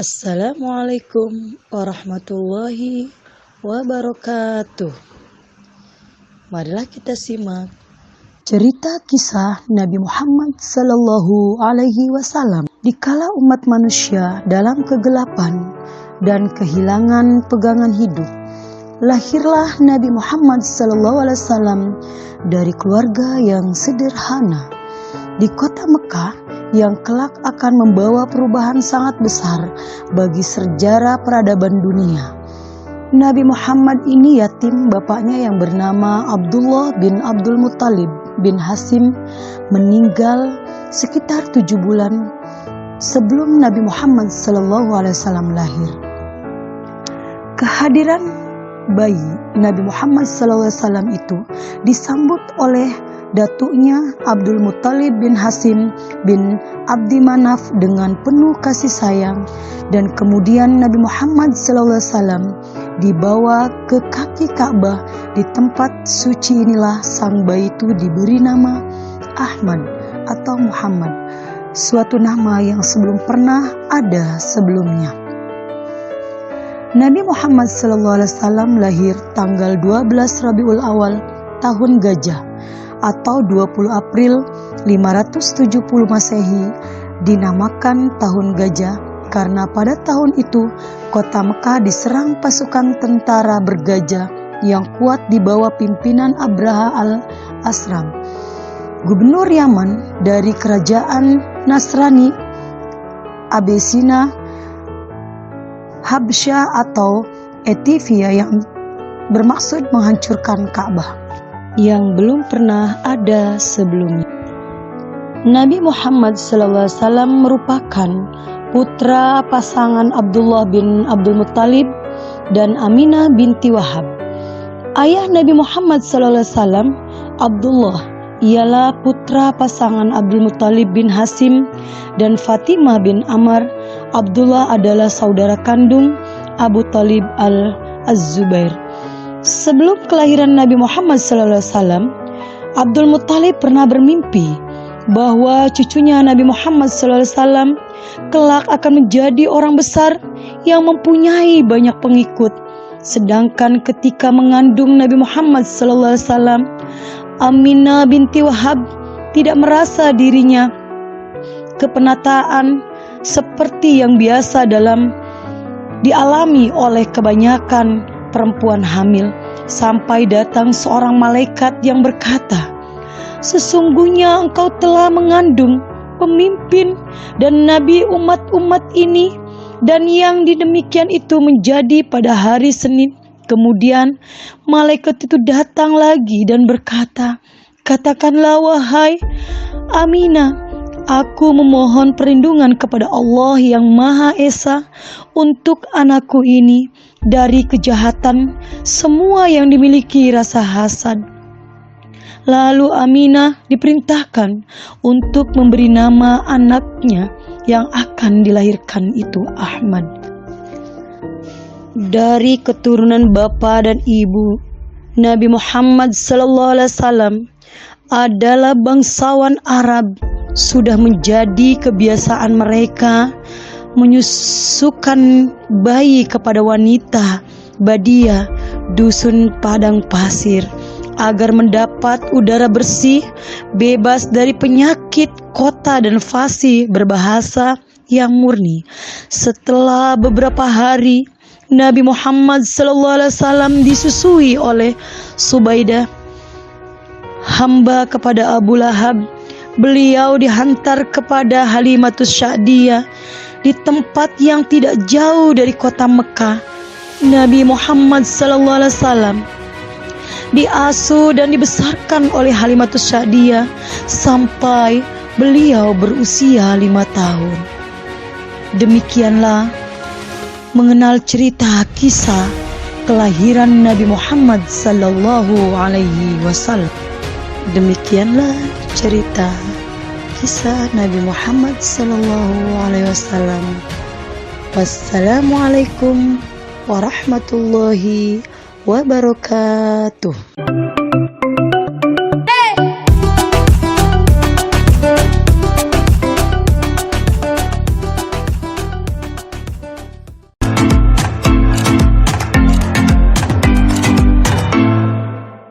Assalamualaikum warahmatullahi wabarakatuh. Marilah kita simak cerita kisah Nabi Muhammad Sallallahu Alaihi Wasallam. Dikala umat manusia dalam kegelapan dan kehilangan pegangan hidup, lahirlah Nabi Muhammad Sallallahu Alaihi Wasallam dari keluarga yang sederhana di kota Mekah yang kelak akan membawa perubahan sangat besar bagi sejarah peradaban dunia. Nabi Muhammad ini yatim, bapaknya yang bernama Abdullah bin Abdul Muttalib bin Hashim meninggal sekitar 7 bulan sebelum Nabi Muhammad SAW lahir. Kehadiran bayi Nabi Muhammad SAW itu disambut oleh datuknya Abdul Muttalib bin Hashim bin Abdi Manaf dengan penuh kasih sayang, dan kemudian Nabi Muhammad SAW dibawa ke kaki Ka'bah. Di tempat suci inilah sang bayi itu diberi nama Ahmad atau Muhammad, suatu nama yang belum pernah ada sebelumnya. Nabi Muhammad SAW lahir tanggal 12 Rabiul Awal tahun Gajah atau 20 April 570 Masehi, dinamakan tahun Gajah karena pada tahun itu kota Mekah diserang pasukan tentara bergajah yang kuat di bawah pimpinan Abraha al-Asram, gubernur Yaman dari kerajaan Nasrani Abesina Habsyah atau Ethiopia, yang bermaksud menghancurkan Ka'bah yang belum pernah ada sebelumnya. Nabi Muhammad SAW merupakan putra pasangan Abdullah bin Abdul Muttalib dan Aminah binti Wahab. Ayah Nabi Muhammad SAW, Abdullah, ialah putra pasangan Abdul Muttalib bin Hashim dan Fatimah bin Amr. Abdullah adalah saudara kandung Abu Talib al-Az-Zubair. Sebelum kelahiran Nabi Muhammad SAW, Abdul Muttalib pernah bermimpi bahwa cucunya Nabi Muhammad SAW kelak akan menjadi orang besar yang mempunyai banyak pengikut. Sedangkan ketika mengandung Nabi Muhammad SAW, Aminah binti Wahab tidak merasa dirinya kepenataan seperti yang biasa dialami oleh kebanyakan perempuan hamil, sampai datang seorang malaikat yang berkata, "Sesungguhnya engkau telah mengandung pemimpin dan nabi umat-umat ini." Dan yang demikian itu menjadi pada hari Senin. Kemudian malaikat itu datang lagi dan berkata, "Katakanlah wahai Aminah, aku memohon perlindungan kepada Allah yang Maha Esa untuk anakku ini dari kejahatan semua yang dimiliki rasa hasad." Lalu Aminah diperintahkan untuk memberi nama anaknya yang akan dilahirkan itu Ahmad. Dari keturunan bapa dan ibu, Nabi Muhammad SAW adalah bangsawan Arab. Sudah menjadi kebiasaan mereka menyusukan bayi kepada wanita Badia, dusun padang pasir, agar mendapat udara bersih, bebas dari penyakit kota dan fasih berbahasa yang murni. Setelah beberapa hari, Nabi Muhammad SAW disusui oleh Subaidah, hamba kepada Abu Lahab. Beliau dihantar kepada Halimatus Sa'diyah di tempat yang tidak jauh dari kota Mekah. Nabi Muhammad SAW diasuh dan dibesarkan oleh Halimatus Sa'diyah sampai beliau berusia 5 tahun. Demikianlah mengenal cerita kisah kelahiran Nabi Muhammad SAW. Demikianlah cerita kisah Nabi Muhammad SAW. Wassalamualaikum warahmatullahi wabarakatuh.